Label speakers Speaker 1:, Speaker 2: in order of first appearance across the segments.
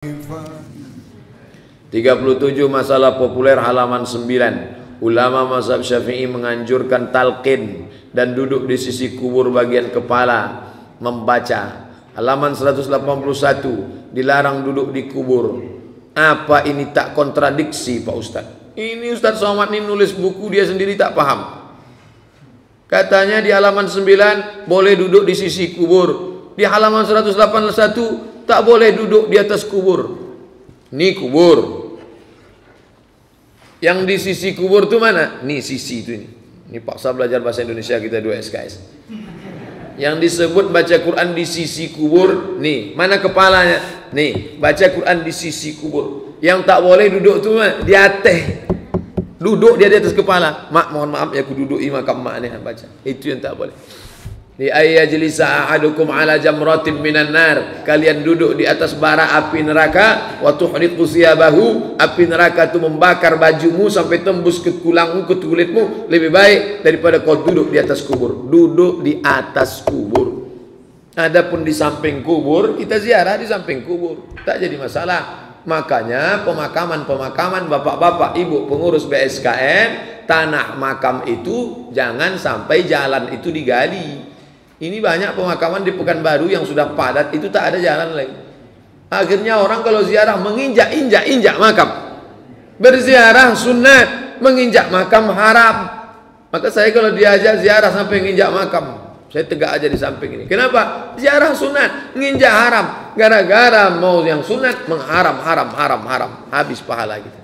Speaker 1: 37 masalah populer halaman 9. Ulama mazhab Syafi'i menganjurkan talqin dan duduk di sisi kubur bagian kepala membaca. Halaman 181, dilarang duduk di kubur. Apa ini tak kontradiksi Pak Ustaz? Ini Ustaz Somad ini nulis buku dia sendiri tak paham. Katanya di halaman 9 boleh duduk di sisi kubur. Di halaman 181 tak boleh duduk di atas kubur. Ini kubur. Yang di sisi kubur itu mana? Nih sisi itu ini. Ini paksa belajar bahasa Indonesia kita 2 SKS. Yang disebut baca Quran di sisi kubur, nih mana kepalanya? Nih baca Quran di sisi kubur. Yang tak boleh duduk itu di atas. Duduk dia di atas kepala. Mak mohon maaf ya aku duduk makam mak ni baca. Itu yang tak boleh. Li ayyajlisa ahadukum ala jamratin minan nar, kalian duduk di atas bara api neraka, wa tuhriqu siyabahu, api neraka itu membakar bajumu sampai tembus ke tulangmu, ke kulitmu, lebih baik daripada kau duduk di atas kubur. Duduk di atas kubur. Adapun di samping kubur, kita ziarah di samping kubur, tak jadi masalah. Makanya pemakaman bapak-bapak, ibu pengurus BSKN, tanah makam itu jangan sampai jalan itu digali. Ini banyak pemakaman di Pekanbaru yang sudah padat, itu tak ada jalan lagi. Akhirnya orang kalau ziarah menginjak-injak makam. Berziarah sunat, menginjak makam haram. Maka saya kalau diajak ziarah sampai menginjak makam, saya tegak aja di samping ini. Kenapa? Ziarah sunat, menginjak haram. Gara-gara mau yang sunat, mengharam, haram. Habis pahala kita.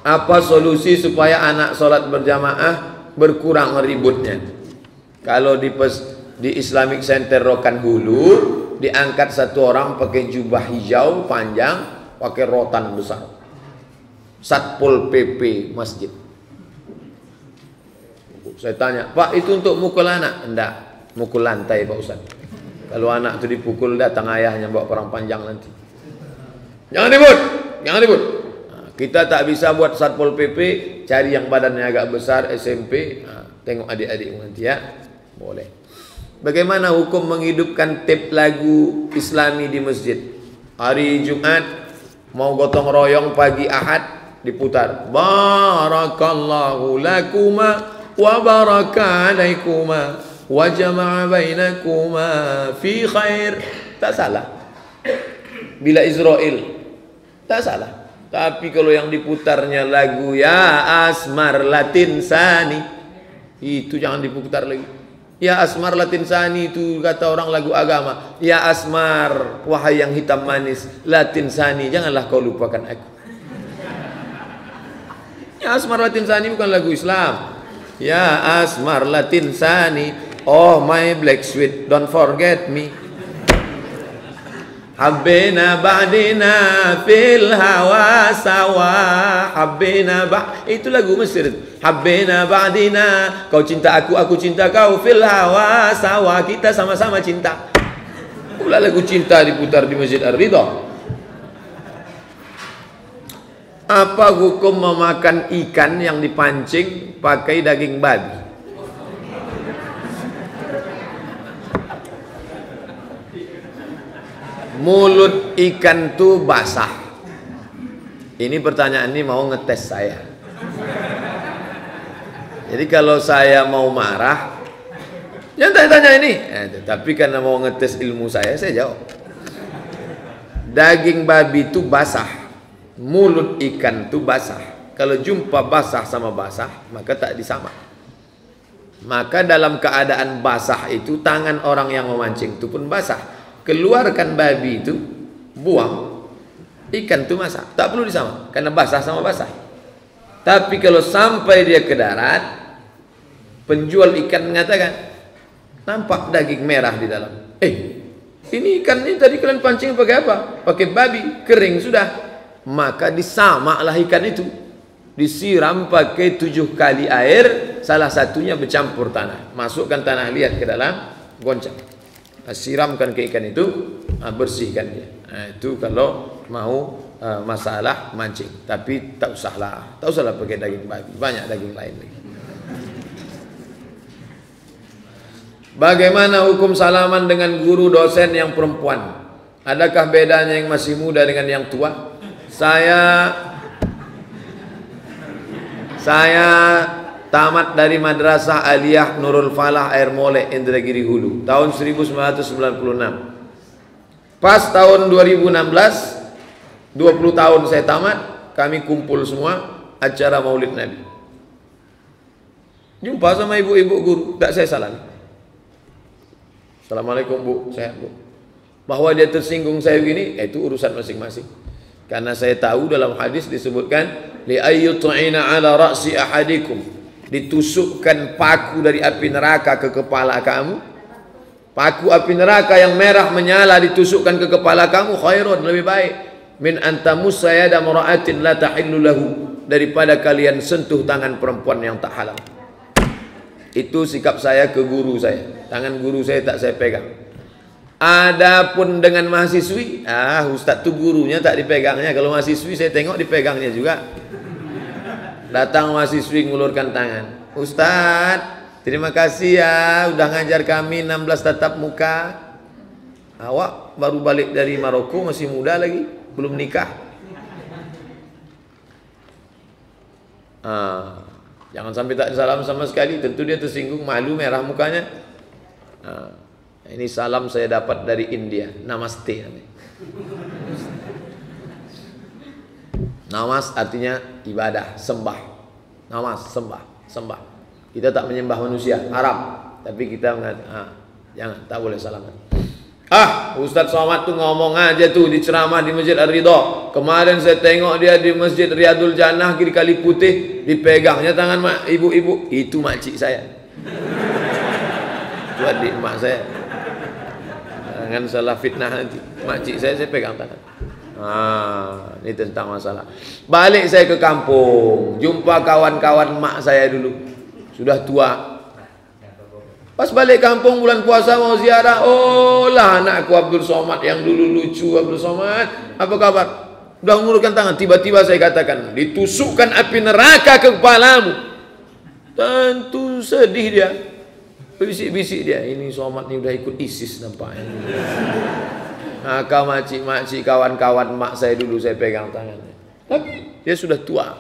Speaker 1: Apa solusi supaya anak sholat berjamaah berkurang ributnya? Kalau di Islamic Center Rokan Hulu diangkat satu orang pakai jubah hijau panjang, pakai rotan besar. Satpol PP masjid. Saya tanya, Pak itu untuk mukul anak? Enggak, mukul lantai Pak Ustaz. Kalau anak itu dipukul datang ayahnya bawa perang panjang nanti. Jangan ribut. Nah, kita tak bisa buat Satpol PP, cari yang badannya agak besar SMP. Nah, tengok adik-adik nanti ya. Boleh. Bagaimana hukum menghidupkan tape lagu Islami di masjid? Hari Jumat mau gotong royong pagi Ahad diputar. Barakallahu lakuma wa baraka alaikuma wa jama'a bainakuma fi khair. Tak salah. Bila Israel tak salah. Tapi kalau yang diputarnya lagu Ya Asmar Latin Sani, itu jangan diputar lagi. Ya Asmar Latin Sani itu kata orang lagu agama. Ya Asmar, wahai yang hitam manis, Latin Sani, janganlah kau lupakan aku. Ya Asmar Latin Sani bukan lagu Islam. Ya Asmar Latin Sani, oh my black sweet, don't forget me. Habbina ba'dina fil hawa sawa. Habbina itu lagu Mesir. Habbina ba'dina, kau cinta aku cinta kau, fil hawa sawa, kita sama-sama cinta. Pula lagu cinta diputar di Masjid Ar-Ridha. Apa hukum memakan ikan yang dipancing pakai daging babi? Mulut ikan itu basah. Ini pertanyaan ini mau ngetes saya. Jadi kalau saya mau marah, jangan tanya-tanya ini. Tapi karena mau ngetes ilmu saya jawab. Daging babi itu basah, mulut ikan itu basah. Kalau jumpa basah sama basah, maka tak disama. Maka dalam keadaan basah itu, tangan orang yang memancing itu pun basah. Keluarkan babi itu, buang, ikan itu masak. Tak perlu disama, karena basah sama basah. Tapi kalau sampai dia ke darat, penjual ikan mengatakan, nampak daging merah di dalam. Ini ikan ini tadi kalian pancing pakai apa? Pakai babi, kering sudah. Maka disamalah ikan itu. Disiram pakai 7 kali air, salah satunya bercampur tanah. Masukkan tanah liat ke dalam, goncang. Siramkan ke ikan itu, bersihkan dia. Itu kalau mau masalah mancing. Tapi tak usahlah pakai daging babi, banyak daging lain lagi. Bagaimana hukum salaman dengan guru dosen yang perempuan? Adakah bedanya yang masih muda dengan yang tua? Saya tamat dari Madrasah Aliyah Nurul Falah Air Molek Indragiri Hulu tahun 1996. Pas tahun 2016, 20 tahun saya tamat, kami kumpul semua acara Maulid Nabi. Jumpa sama ibu-ibu guru, tak saya salam. Assalamualaikum Bu, sehat Bu. Bahwa dia tersinggung saya begini, itu urusan masing-masing. Karena saya tahu dalam hadis disebutkan li ayyut'ina ala ra'si ahadikum, ditusukkan paku dari api neraka ke kepala kamu. Paku api neraka yang merah menyala ditusukkan ke kepala kamu khairun, lebih baik min antamus sayada mar'atin la tahillu lahu, daripada kalian sentuh tangan perempuan yang tak halal. Itu sikap saya ke guru saya. Tangan guru saya tak saya pegang. Adapun dengan mahasiswi, ustaz tu gurunya tak dipegangnya. Kalau mahasiswi saya tengok dipegangnya juga. Datang mahasiswi ngulurkan tangan. Ustaz, terima kasih ya udah ngajar kami 16 tatap muka. Awak baru balik dari Maroko, masih muda lagi, belum nikah. Jangan sampai tak salam sama sekali. Tentu dia tersinggung, malu, merah mukanya. Ini salam saya dapat dari India. Namaste. Namas artinya ibadah, sembah. Namas, sembah. Kita tak menyembah manusia, haram. Tapi kita jangan, tak boleh salaman. Ustaz Somad tuh ngomong aja tuh di ceramah di Masjid Ar-Ridha. Kemarin saya tengok dia di Masjid Riyadul Jannah di Kali Putih, dipegangnya tangan ibu-ibu. Itu makcik saya. Itu adik mak saya. Jangan salah fitnah nanti. Makcik saya pegang tangan. Ini tentang masalah. Balik saya ke kampung, jumpa kawan-kawan mak saya dulu, sudah tua. Pas balik kampung bulan puasa mau ziarah, lah anakku Abdul Somad yang dulu lucu. Abdul Somad, apa kabar? Udah mengulurkan tangan, tiba-tiba saya katakan, ditusukkan api neraka ke kepalamu. Tentu sedih dia. Bisik-bisik dia, ini Somad ni udah ikut ISIS nampaknya. Maka makcik-makcik kawan-kawan mak saya dulu saya pegang tangannya. Tapi dia sudah tua.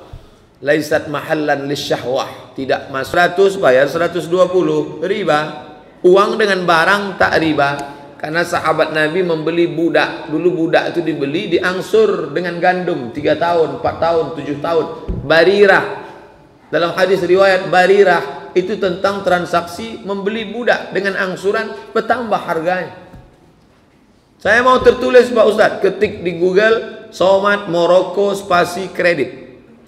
Speaker 1: Laisat mahallan lisyahwah, tidak mas 100 bayar 120 riba. Uang dengan barang tak riba. Karena sahabat Nabi membeli budak. Dulu budak itu dibeli diangsur dengan gandum 3 tahun, 4 tahun, 7 tahun. Barirah. Dalam hadis riwayat Barirah itu tentang transaksi membeli budak dengan angsuran bertambah harganya. Saya mau tertulis Pak Ustaz, ketik di Google Somad Moroko spasi kredit.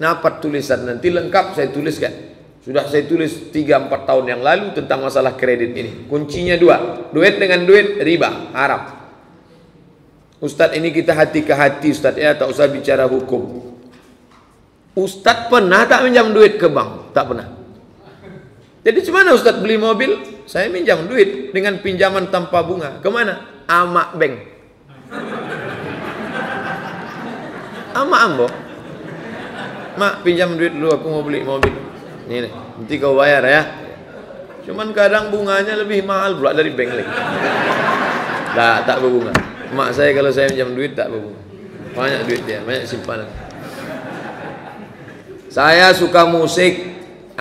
Speaker 1: Dapat tulisan, nanti lengkap saya tuliskan. Sudah saya tulis 3-4 tahun yang lalu tentang masalah kredit ini. Kuncinya 2, duit dengan duit riba, haram. Ustaz ini kita hati ke hati Ustaz ya, tak usah bicara hukum. Ustaz pernah tak minjam duit ke bank? Tak pernah. Jadi gimana Ustaz beli mobil? Saya minjam duit dengan pinjaman tanpa bunga. Kemana? Amak Bank. Amak Ambo. Mak pinjam duit dulu, aku mau beli mobil. Ini nih, nanti kau bayar ya. Cuman kadang bunganya lebih mahal pula dari bank lagi. Tak berbunga. Mak saya kalau saya pinjam duit tak berbunga. Banyak duit dia, banyak simpanan. Saya suka musik.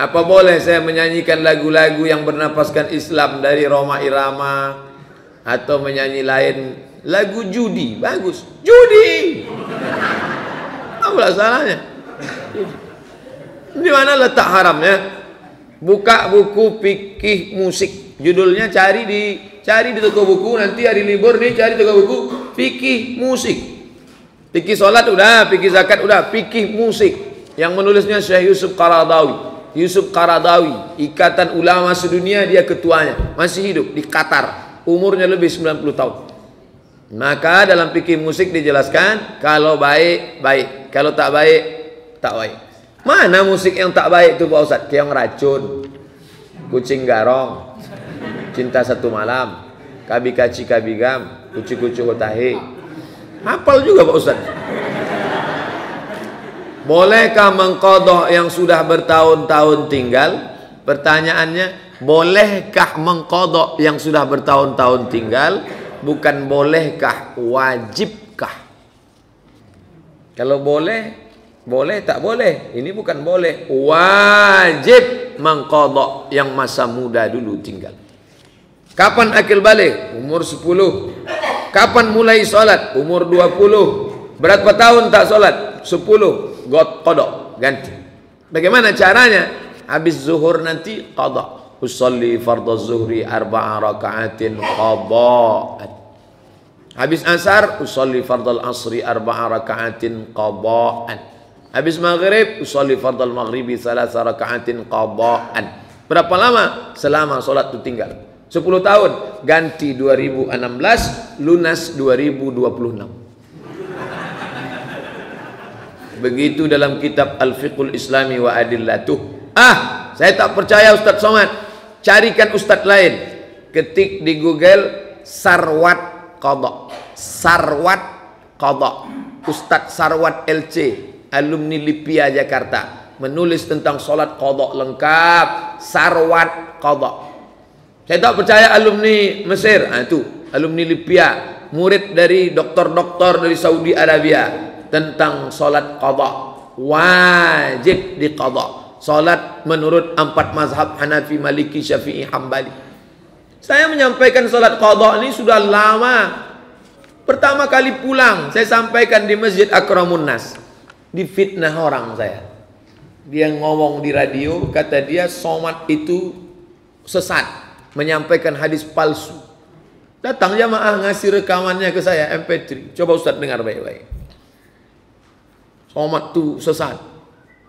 Speaker 1: Apa boleh saya menyanyikan lagu-lagu yang bernapaskan Islam dari Roma Irama atau menyanyi lain lagu judi? Bagus. Judi. Apa salahnya? Di mana letak haramnya? Buka buku fikih musik. Judulnya cari di toko buku, nanti hari libur nih cari toko buku fikih musik. Fikih salat udah, fikih zakat udah, fikih musik. Yang menulisnya Syekh Yusuf Qaradawi. Yusuf Qaradawi, Ikatan Ulama Sedunia, dia ketuanya, masih hidup di Qatar, umurnya lebih 90 tahun. Maka dalam fikih musik dijelaskan, kalau baik, baik, kalau tak baik, tak baik. Mana musik yang tak baik itu Pak Ustaz? Keong Racun, Kucing Garong, Cinta Satu Malam, Kabi Kaci Kabigam, Kucu-Kucu Hotahe. Hafal juga Pak Ustaz. Bolehkah mengqadha yang sudah bertahun-tahun tinggal? Pertanyaannya, bolehkah mengqadha yang sudah bertahun-tahun tinggal? bukan bolehkah, wajibkah. Kalau boleh, boleh, tak boleh. Ini bukan boleh, wajib mengqadha yang masa muda dulu tinggal. Kapan akil balik? Umur 10. Kapan mulai sholat? Umur 20. Berapa tahun tak sholat? 10. Qadha, ganti. Bagaimana caranya? Habis zuhur nanti qadha. Usolli fardhu zuhri 4 raka'atin qadha'an. Habis asar usolli fardhu asri 4 raka'atin qadha'an. Habis maghrib usolli fardhu maghribi 3 raka'atin qadha'an. Berapa lama? Selama sholat itu tinggal 10 tahun. Ganti 2016, lunas 2026. Begitu dalam kitab Al-Fiqhul Islami wa Adillatuh. Saya tak percaya Ustaz Somad. Carikan Ustaz lain. Ketik di Google Sarwat Qadha. Sarwat Qadha. Ustaz Sarwat LC, alumni Lipia Jakarta, menulis tentang solat qadha lengkap. Sarwat Qadha. Saya tak percaya alumni Mesir. Itu alumni Lipia, murid dari doktor-doktor dari Saudi Arabia, tentang solat qadha. Wajib di qadha. Solat menurut 4 mazhab Hanafi, Maliki, Syafi'i, Hambali. Saya menyampaikan solat qadha ini sudah lama. Pertama kali pulang saya sampaikan di Masjid Akramun Nas. Difitnah orang saya. Dia ngomong di radio, kata dia Somad itu sesat, menyampaikan hadis palsu. Datang jamaah ngasih rekamannya ke saya MP3. Coba Ustaz dengar baik-baik. Somad itu sesat,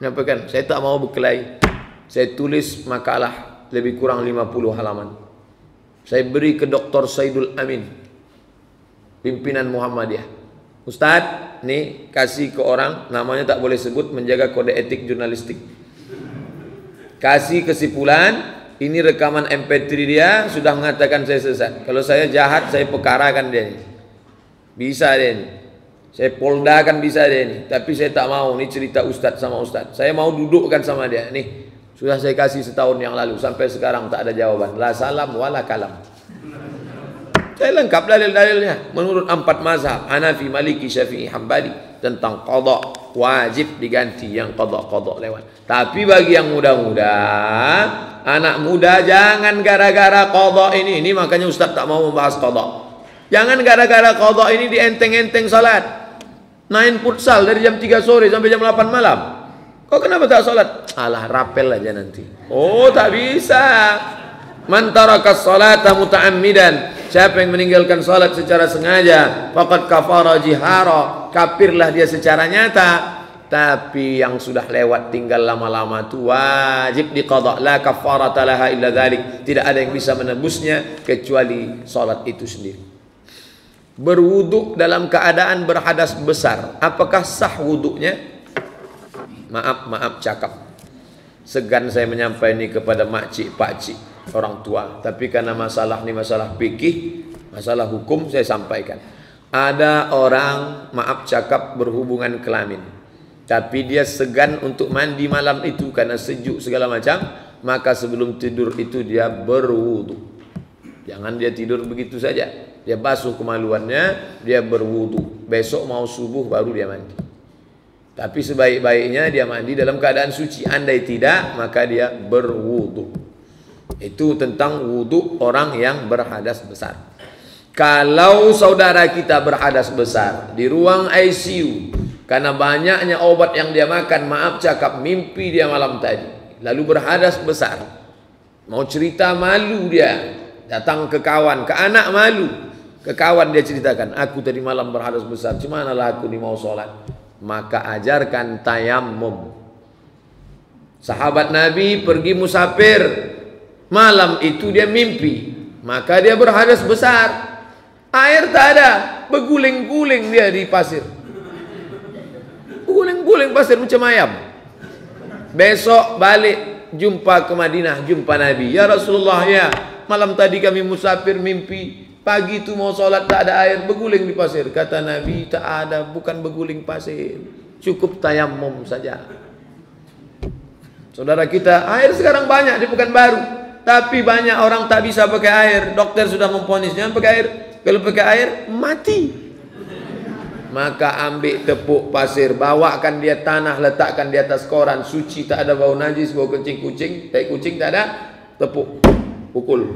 Speaker 1: menyampaikan. Saya tak mau berkelahi. Saya tulis makalah lebih kurang 50 halaman. Saya beri ke Dr. Saidul Amin, pimpinan Muhammadiyah. Ustadz, nih kasih ke orang, namanya tak boleh sebut, menjaga kode etik jurnalistik. Kasih kesimpulan, ini rekaman MP3 dia, sudah mengatakan saya sesat. Kalau saya jahat, saya pekarakan dia ini. Bisa dia ini. Saya poldakan bisa dia ini. Tapi saya tak mau, ini cerita Ustadz sama Ustadz. Saya mau dudukkan sama dia. Nih, sudah saya kasih setahun yang lalu, sampai sekarang tak ada jawaban. La salam wala kalam. Saya lengkap dalil-dalilnya menurut 4 mazhab Hanafi, Maliki, Syafi'i, Hambali tentang qadha. Wajib diganti yang qadha lewat. Tapi bagi yang muda-muda, anak muda, jangan gara-gara qadha ini makanya Ustaz tak mau membahas qadha. Jangan gara-gara qadha ini dienteng-enteng salat. Main futsal dari jam 3 sore sampai jam 8 malam. Kok kenapa tak salat? Alah, rapel aja nanti. Oh, tak bisa. Man tarakas salata muta'ammidan, siapa yang meninggalkan salat secara sengaja, faqad kafara jihara, kafirlah dia secara nyata. Tapi yang sudah lewat tinggal lama-lama itu wajib diqadha. La kafarata laha illa dzalik. Tidak ada yang bisa menebusnya kecuali salat itu sendiri. Berwudu dalam keadaan berhadas besar, apakah sah wudunya? Maaf cakap. Segan saya menyampaikan ini kepada makcik, pakcik, orang tua. Tapi karena masalah ini masalah fikih, masalah hukum, saya sampaikan. Ada orang, maaf cakap, berhubungan kelamin, tapi dia segan untuk mandi malam itu karena sejuk segala macam. Maka sebelum tidur itu dia berwudu. Jangan dia tidur begitu saja. Dia basuh kemaluannya, dia berwudu. Besok mau subuh baru dia mandi. Tapi sebaik-baiknya dia mandi dalam keadaan suci. Andai tidak, maka dia berwudu. Itu tentang wudu orang yang berhadas besar. Kalau saudara kita berhadas besar di ruang ICU karena banyaknya obat yang dia makan, maaf cakap, mimpi dia malam tadi, lalu berhadas besar, mau cerita malu dia, datang ke kawan, ke anak malu, ke kawan dia ceritakan, aku tadi malam berhadas besar, cumanalah aku ni mau sholat. Maka ajarkan tayammum. Sahabat Nabi pergi musafir, malam itu dia mimpi, maka dia berhadas besar. Air tak ada, berguling-guling dia di pasir. Berguling-guling pasir macam ayam. Besok balik, jumpa ke Madinah, jumpa Nabi. Ya Rasulullah, ya, malam tadi kami musafir mimpi, pagi itu mau sholat tak ada air, berguling di pasir. Kata Nabi, tak ada, bukan berguling pasir, cukup tayammum saja. Saudara kita, air sekarang banyak di Pekanbaru, tapi banyak orang tak bisa pakai air. Dokter sudah memvonis jangan pakai air. Kalau pakai air, mati. Maka ambil tepuk pasir, bawakan dia tanah, letakkan di atas koran, suci, tak ada bau najis, bau kencing kucing, tai kucing tak ada, tepuk, pukul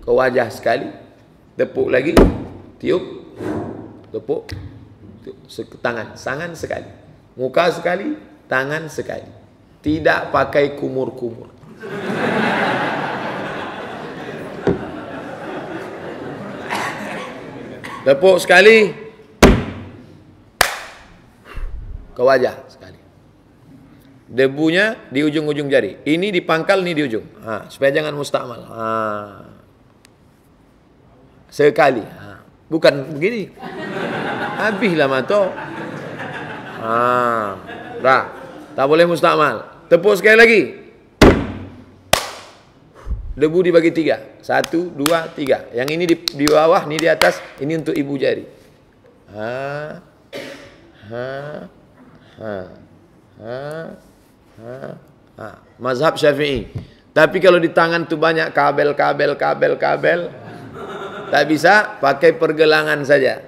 Speaker 1: ke wajah sekali, tepuk lagi, tiup, tepuk, tangan sekali, muka sekali, tangan sekali, tidak pakai kumur-kumur. Tepuk sekali ke wajah sekali. Debunya di ujung-ujung jari. Ini di pangkal, ini di ujung. Supaya jangan mustakmal. Sekali. Bukan begini. Habislah mato. Dah. Tak boleh mustakmal. Tepuk sekali lagi. Debu dibagi 3. 1, 2, 3. Yang ini di bawah, ini di atas. Ini untuk ibu jari. Mazhab Syafi'i. Tapi kalau di tangan tu banyak kabel. Tak bisa, pakai pergelangan saja.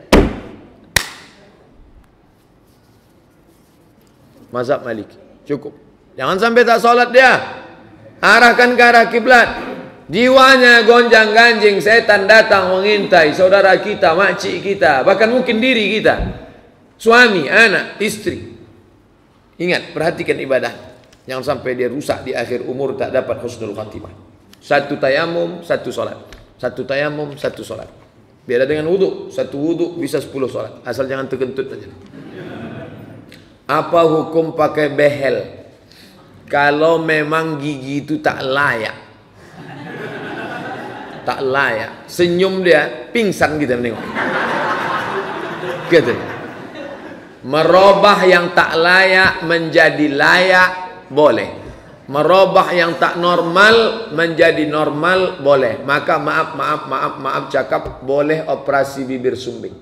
Speaker 1: Mazhab Maliki. Cukup. Jangan sampai tak solat dia. Arahkan ke arah kiblat. Jiwanya gonjang-ganjing, setan datang mengintai saudara kita, makcik kita, bahkan mungkin diri kita. Suami, anak, istri. Ingat, perhatikan ibadah. Jangan sampai dia rusak di akhir umur, tak dapat husnul khatimah. 1 tayamum, 1 solat. 1 tayamum, 1 solat. Beda dengan wudhu. 1 wudhu bisa 10 solat. Asal jangan terkentut saja. Apa hukum pakai behel kalau memang gigi itu tak layak? Tak layak. Senyum dia, pingsan kita menengok. Gitu. Merubah yang tak layak menjadi layak boleh. Merubah yang tak normal menjadi normal boleh. Maka maaf cakap, boleh operasi bibir sumbing.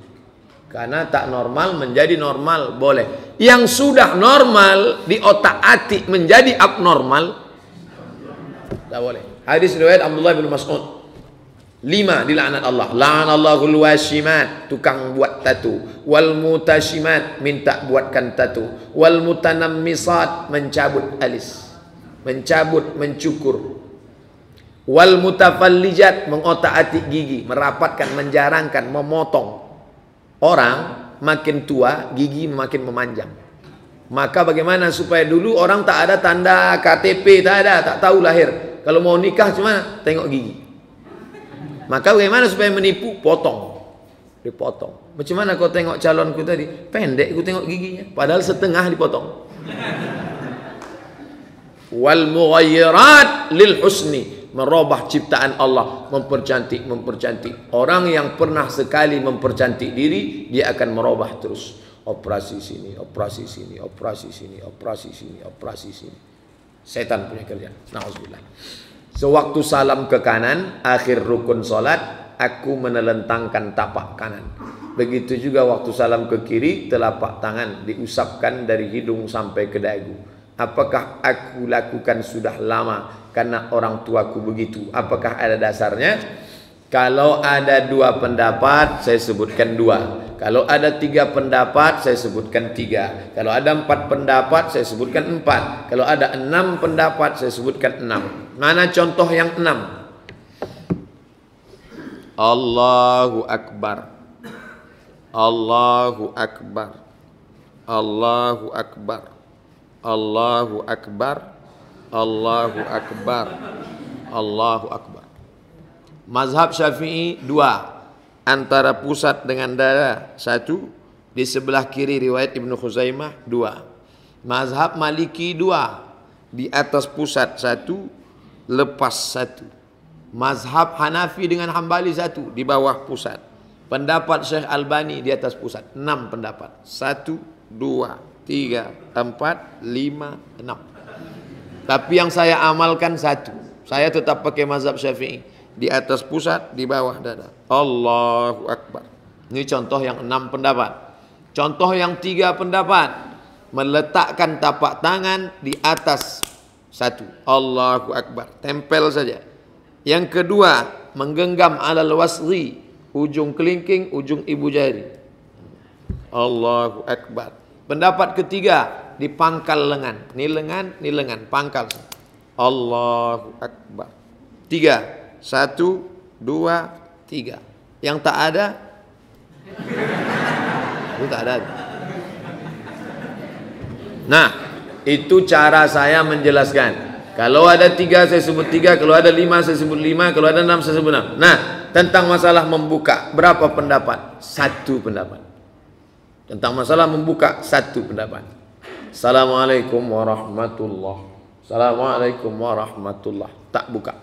Speaker 1: Karena tak normal menjadi normal boleh. Yang sudah normal di otak-atik menjadi abnormal tak boleh. Hadis riwayat Abdullah bin Mas'ud. 5 dilaknat Allah. La'anallahul washimat, tukang buat tatu. Wal mutashimat, minta buatkan tatu. Wal mutanammisat, mencabut alis. Mencabut, mencukur. Wal mutafallijat, mengotak-atik gigi, merapatkan, menjarangkan, memotong. Orang makin tua, gigi makin memanjang. Maka bagaimana supaya dulu orang tak ada tanda KTP, tak ada, tak tahu lahir. Kalau mau nikah cuma tengok gigi. Maka bagaimana supaya menipu? Potong. Dipotong. Macam mana kau tengok calonku tadi? Pendek aku tengok giginya. Padahal setengah dipotong. Wal mughayyirat lil husni, merubah ciptaan Allah, mempercantik. Orang yang pernah sekali mempercantik diri, dia akan merubah terus. Operasi sini, operasi sini, operasi sini, operasi sini, operasi sini. Setan punya kerja. Nauzubillah. Sewaktu salam ke kanan, akhir rukun solat, aku menelentangkan tapak kanan. Begitu juga waktu salam ke kiri, telapak tangan diusapkan dari hidung sampai ke dagu. Apakah aku lakukan sudah lama karena orang tuaku begitu? Apakah ada dasarnya? Kalau ada 2 pendapat, saya sebutkan 2. Kalau ada 3 pendapat, saya sebutkan 3. Kalau ada 4 pendapat, saya sebutkan 4. Kalau ada 6 pendapat, saya sebutkan 6. Mana contoh yang 6? Allahu Akbar. Allahu Akbar. Allahu Akbar. Allahu Akbar. Allahu Akbar. Allahu Akbar. Mazhab Syafi'i 2. Antara pusat dengan dada 1. Di sebelah kiri riwayat Ibnu Khuzaimah 2. Mazhab Maliki 2. Di atas pusat 1. Lepas 1. Mazhab Hanafi dengan Hambali 1. Di bawah pusat. Pendapat Syekh Albani di atas pusat. 6 pendapat. 1, 2, 3, 4, 5, 6. Tapi yang saya amalkan 1. Saya tetap pakai mazhab Syafi'i. Di atas pusat, di bawah dada. Allahu Akbar. Ini contoh yang 6 pendapat. Contoh yang 3 pendapat. Meletakkan tapak tangan di atas 1. Allahu Akbar. Tempel saja. Yang kedua, menggenggam alal wasri. ujung kelingking, ujung ibu jari. Allahu Akbar. Pendapat ketiga, di pangkal lengan. Ni lengan, pangkal. Allahu Akbar. 3. 1, 2, 3. Yang tak ada, itu tak ada. Nah, itu cara saya menjelaskan. Kalau ada 3 saya sebut 3, kalau ada 5 saya sebut 5, kalau ada 6 saya sebut 6. Nah, tentang masalah membuka, berapa pendapat? 1 pendapat. Tentang masalah membuka, 1 pendapat. Assalamualaikum warahmatullahi. Assalamualaikum warahmatullahi. Tak buka.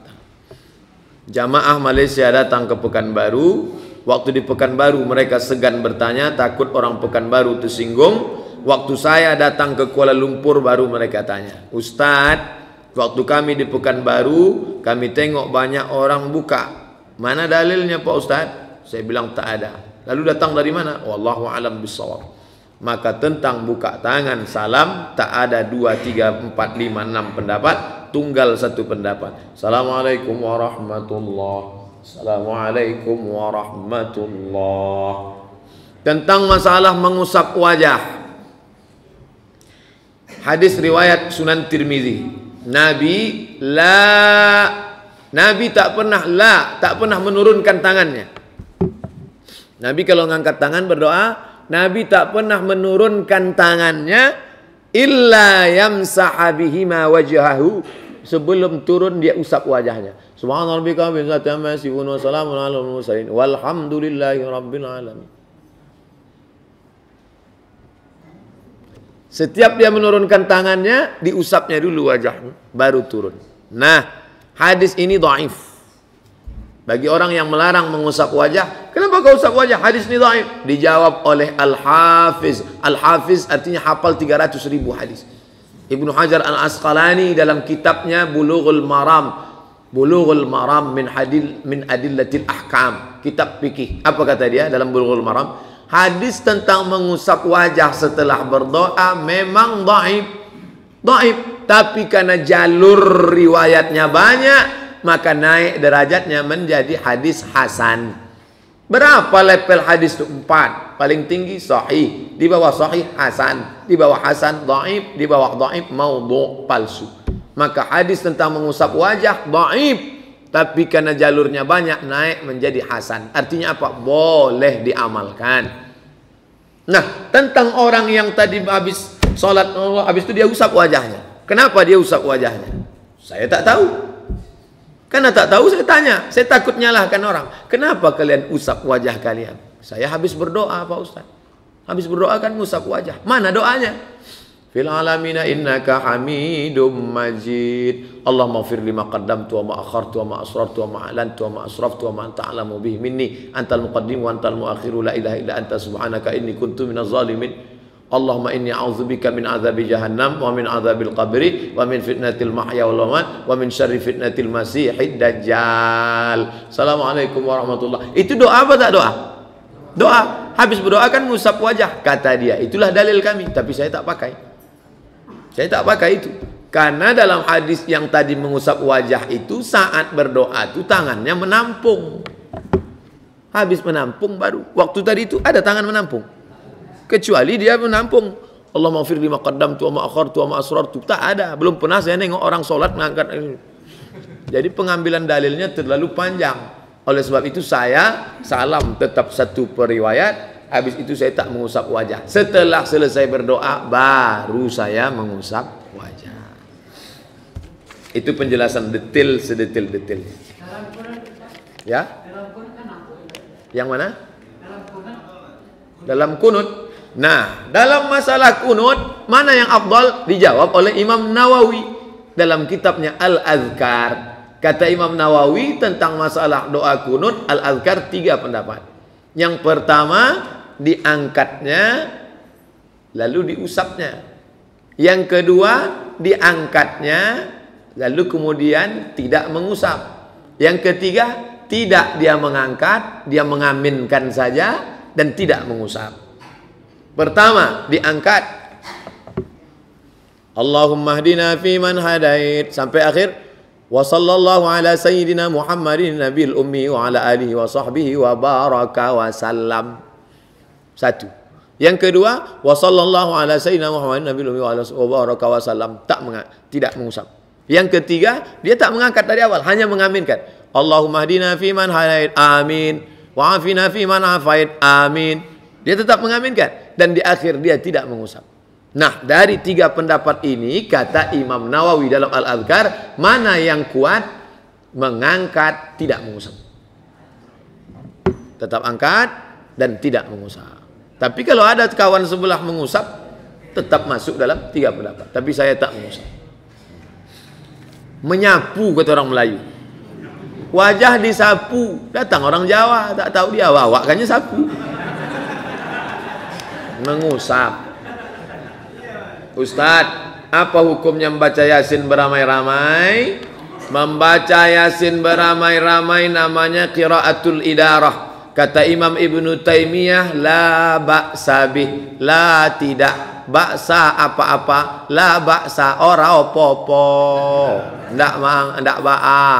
Speaker 1: Jamaah Malaysia datang ke Pekanbaru. Waktu di Pekanbaru mereka segan bertanya, takut orang Pekanbaru tersinggung. Waktu saya datang ke Kuala Lumpur baru mereka tanya, Ustadz, waktu kami di Pekanbaru kami tengok banyak orang buka. Mana dalilnya Pak Ustadz? Saya bilang tak ada. Lalu datang dari mana? Wallahu a'lam bishawab. Maka tentang buka tangan salam tak ada 2, 3, 4, 5, 6 pendapat, tunggal 1 pendapat. Assalamualaikum warahmatullahi. Assalamualaikum warahmatullahi. Tentang masalah mengusap wajah, hadis riwayat Sunan Tirmizi, Nabi tak pernah menurunkan tangannya. Nabi kalau ngangkat tangan berdoa, Nabi tak pernah menurunkan tangannya illa yamsaha bihima wajhahu, sebelum turun dia usap wajahnya. Subhana rabbika rabbil izzati amma yasifun wa salamun alal mursalin walhamdulillahi rabbil alamin. Setiap dia menurunkan tangannya, diusapnya dulu wajahnya, baru turun. Nah, hadis ini dhaif. Bagi orang yang melarang mengusap wajah, kenapa kau usap wajah? Hadis ini dhaif. Dijawab oleh Al-Hafiz. Al-Hafiz artinya hafal 300.000 hadis. Ibnu Hajar Al-Asqalani dalam kitabnya Bulughul Maram. Bulughul Maram min adillatil ahkam. Kitab fikih. Apa kata dia dalam Bulughul Maram? Hadis tentang mengusap wajah setelah berdoa memang dhaif. Tapi karena jalur riwayatnya banyak, maka naik derajatnya menjadi hadis hasan. Berapa level hadis itu? 4. Paling tinggi sahih, di bawah sahih hasan, di bawah hasan dhaif, di bawah dhaif maudhu' palsu. Maka hadis tentang mengusap wajah dhaif, tapi karena jalurnya banyak naik menjadi hasan. Artinya apa? Boleh diamalkan. Nah, tentang orang yang tadi habis sholat, habis itu dia usap wajahnya. Kenapa dia usap wajahnya? Saya tak tahu. Karena tak tahu saya tanya. Saya takut nyalahkan orang. Kenapa kalian usap wajah kalian? Saya habis berdoa Pak Ustaz. Habis berdoa kan usap wajah. Mana doanya? Fil alamina innaka hamidum majid. Allahumma ighfir lima qaddamtu wa ma akhartu wa ma asrartu wa ma a'lantu wa ma asraftu wa ma anta a'lamu bihi minni antal muqaddim wa antal muakhiru la ilaha illa anta subhanaka inni kuntu minaz zalimin. Allahumma inni a'udzubika min azabi jahannam wa min azabil qabri wa min fitnatil mahya wal mamat wa min syarri fitnatil masiihid dajjal. Assalamualaikum warahmatullahi. Itu doa apa tak doa? Doa. Habis berdoa kan ngusap wajah. Kata dia, itulah dalil kami. Tapi saya tak pakai. Saya tak pakai itu. Karena dalam hadis yang tadi mengusap wajah itu, saat berdoa itu tangannya menampung. Habis menampung baru. Waktu tadi itu ada tangan menampung. Kecuali dia menampung. Allahumma ighfir lima qaddamtu wa ma akhartu wa ma asrartu. Tak ada. Belum pernah saya nengok orang sholat mengangkat ini. Jadi pengambilan dalilnya terlalu panjang. Oleh sebab itu saya salam tetap 1 periwayat. Habis itu saya tak mengusap wajah. Setelah selesai berdoa, baru saya mengusap wajah. Itu penjelasan detail sedetil-detailnya. Ya? Yang mana? Dalam kunut. Nah, dalam masalah kunut, mana yang afdal? Dijawab oleh Imam Nawawi dalam kitabnya Al-Azkar. Kata Imam Nawawi tentang masalah doa kunut, Al-Azkar 3 pendapat. Yang pertama, diangkatnya lalu diusapnya. Yang kedua, diangkatnya lalu kemudian tidak mengusap. Yang ketiga, tidak dia mengangkat, dia mengaminkan saja dan tidak mengusap. Pertama, diangkat. Allahumma hdina fi man hadait sampai akhir. Wa sallallahu ala sayyidina Muhammadin nabil ummi wa ala alihi wa sahbihi wa baraka wa sallam. Satu. Yang kedua, wa sallallahu ala sayyidina Muhammadin nabil ummi wa ala wa baraka wa sallam. Tidak mengusap. Yang ketiga, dia tak mengangkat dari awal, hanya mengaminkan. Allahumma hdina fi man hadait, amin. Wa afina fi man afait, amin. Dia tetap mengaminkan. Dan di akhir dia tidak mengusap. Nah, dari tiga pendapat ini, kata Imam Nawawi dalam Al-Adhkar, mana yang kuat? Mengangkat, tidak mengusap. Tetap angkat dan tidak mengusap. Tapi kalau ada kawan sebelah mengusap, tetap masuk dalam tiga pendapat. Tapi saya tak mengusap. Menyapu, kata orang Melayu. Wajah disapu. Datang orang Jawa, tak tahu dia wawakannya sapu. Mengusap. Ustadz, apa hukumnya membaca Yasin beramai-ramai? Membaca Yasin beramai-ramai namanya qiraatul idarah. Kata Imam Ibnu Taimiyah, la ba'sa bih, la tidak ba'sa apa-apa, la ba'sa ora opo-opo, ndak ba'a,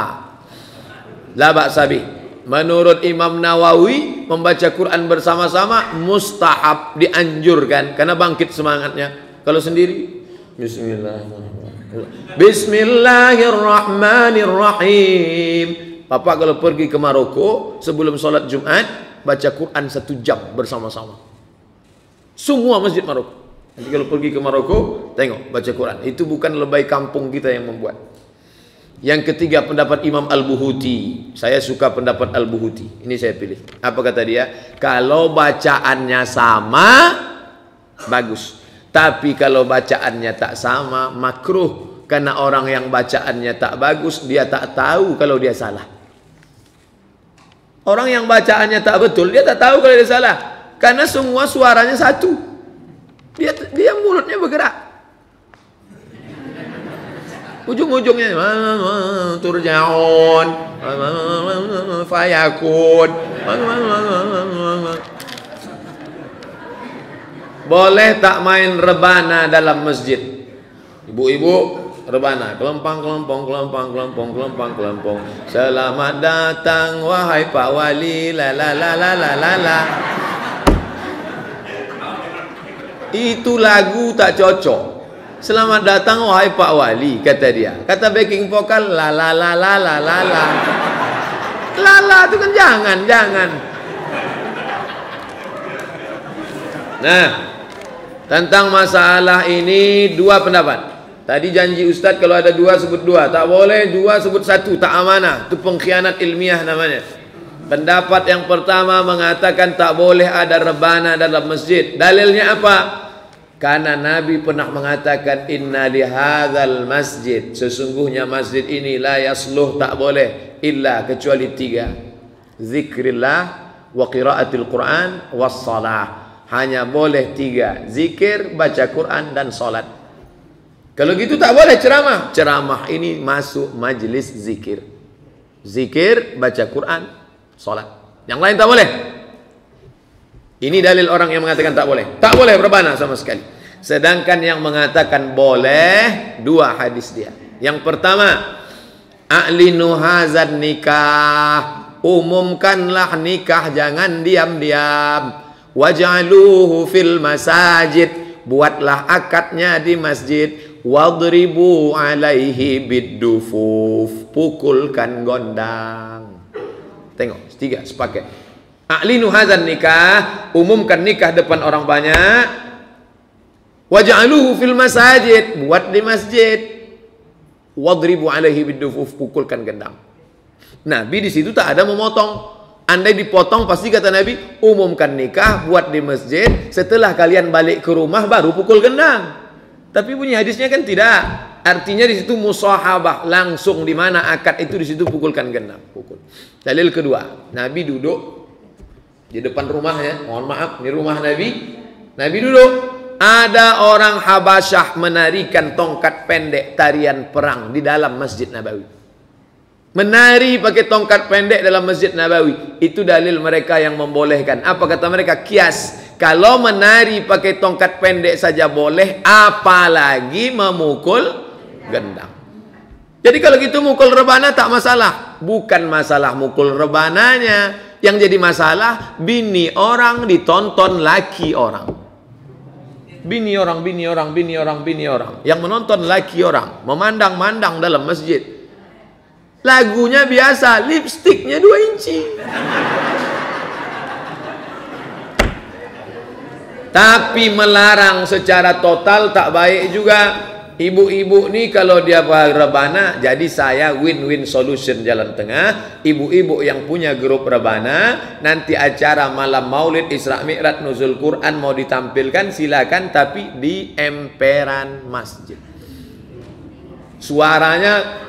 Speaker 1: la ba'sa bih. Menurut Imam Nawawi, membaca Quran bersama-sama mustahab, dianjurkan karena bangkit semangatnya. Kalau sendiri, Bismillahirrahmanirrahim. Bismillahirrahmanirrahim. Bapak kalau pergi ke Maroko sebelum sholat Jumat, baca Quran 1 jam bersama-sama. Semua masjid Maroko. Nanti kalau pergi ke Maroko, tengok baca Quran. Itu bukan lebay kampung kita yang membuat. Yang ketiga pendapat Imam Al-Buhuti. Saya suka pendapat Al-Buhuti. Ini saya pilih. Apa kata dia? Kalau bacaannya sama, bagus. Tapi kalau bacaannya tak sama, makruh. Karena orang yang bacaannya tak bagus, dia tak tahu kalau dia salah. Orang yang bacaannya tak betul, dia tak tahu kalau dia salah. Karena semua suaranya satu. Dia mulutnya bergerak. Ujung-ujungnya turjaun, fayakun. Boleh tak main rebana dalam masjid? Ibu-ibu rebana, kelempang, kelempong, kelempang, kelempong, kelempang, kelempong. Selamat datang wahai Pak Wali, la la la la la la la. Itu lagu tak cocok. Selamat datang wahai Pak Wali, kata dia. Kata backing vokal la la la la la la la. La la itu kan jangan. Nah, tentang masalah ini dua pendapat. Tadi janji Ustadz kalau ada dua sebut dua, tak boleh dua sebut satu, tak amanah. Itu pengkhianat ilmiah namanya. Pendapat yang pertama mengatakan tak boleh ada rebana dalam masjid. Dalilnya apa? Karena Nabi pernah mengatakan inna lihadzal masjid, sesungguhnya masjid ini la yasluh, tak boleh illa kecuali tiga, zikrillah wa qiraatil Quran was salah. Hanya boleh tiga, zikir, baca Quran dan salat. Kalau gitu tak boleh ceramah. Ceramah ini masuk majlis zikir. Zikir, baca Quran, salat. Yang lain tak boleh. Ini dalil orang yang mengatakan tak boleh. Tak boleh berbana sama sekali. Sedangkan yang mengatakan boleh, dua hadis dia. Yang pertama, a'linu hazan nikah. Umumkanlah nikah, jangan diam-diam. Waj'aluhu fil masajid. Buatlah akadnya di masjid. Wadribu alaihi biddufuf. Pukulkan gondang. Tengok, tiga sepaket. A'linu hazan nikah, umumkan nikah depan orang banyak. Waj'aluhu fil masajid, buat di masjid. Wadribu alaihi biddufuf, pukulkan gendang. Nabi di situ tak ada memotong. Andai dipotong pasti kata Nabi, umumkan nikah, buat di masjid, setelah kalian balik ke rumah baru pukul gendang. Tapi bunyi hadisnya kan tidak. Artinya di situ musahabah, langsung di mana akad itu di situ pukulkan gendang, pukul. Dalil kedua, Nabi duduk di depan rumahnya, mohon maaf, ini rumah Nabi. Nabi duduk, ada orang Habasyah menarikan tongkat pendek tarian perang di dalam Masjid Nabawi. Menari pakai tongkat pendek dalam Masjid Nabawi, itu dalil mereka yang membolehkan. Apa kata mereka? Kias. Kalau menari pakai tongkat pendek saja boleh, apalagi memukul gendang. Jadi kalau gitu mukul rebana tak masalah. Bukan masalah mukul rebananya. Yang jadi masalah, bini orang ditonton laki orang. Bini orang, bini orang, bini orang, bini orang. Yang menonton laki orang. Memandang-mandang dalam masjid. Lagunya biasa, lipstiknya 2 inci. Tapi melarang secara total tak baik juga. Ibu-ibu nih kalau dia rebana, jadi saya win-win solution jalan tengah. Ibu-ibu yang punya grup rebana, nanti acara malam maulid Isra Mi'raj Nuzul Quran mau ditampilkan, silakan, tapi di emperan masjid. Suaranya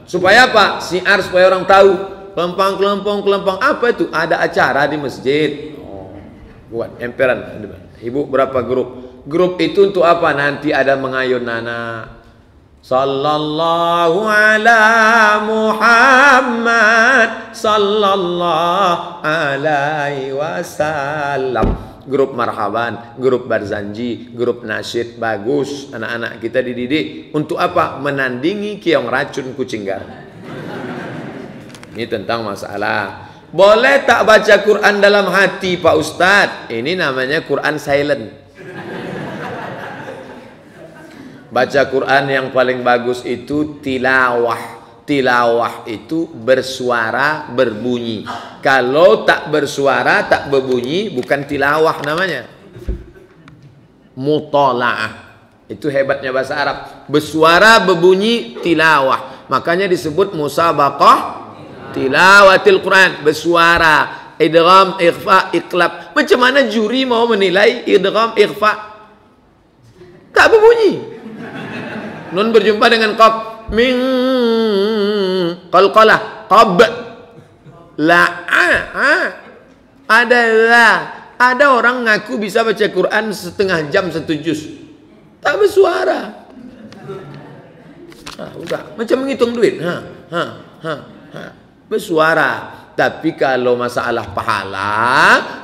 Speaker 1: supaya apa? Siar supaya orang tahu. Kelempang apa itu? Ada acara di masjid. Buat emperan. Ibu berapa grup? Grup itu untuk apa? Nanti ada mengayun anak. Sallallahu ala Muhammad sallallahu alaihi wasallam. Grup marhaban, grup barzanji, grup nasyid, bagus. Anak-anak kita dididik untuk apa? Menandingi kiong racun kucing garam. Ini tentang masalah. Boleh tak baca Quran dalam hati Pak Ustadz? Ini namanya Quran silent. Baca Quran yang paling bagus itu tilawah. Tilawah itu bersuara, berbunyi. Kalau tak bersuara, tak berbunyi, bukan tilawah namanya. Mutola'ah. Itu hebatnya bahasa Arab. Bersuara, berbunyi, tilawah. Makanya disebut musabaqah tilawatil Quran. Bersuara, idgham, ikhfa, iqlab. Macam mana juri mau menilai idgham, ikhfa? Tak berbunyi. Nun berjumpa dengan qaf, min qalqalah, qab, la, ada la. Ada orang ngaku bisa baca Quran setengah jam, 1 juz, tak bersuara. Udah macam menghitung duit. Bersuara. Tapi kalau masalah pahala,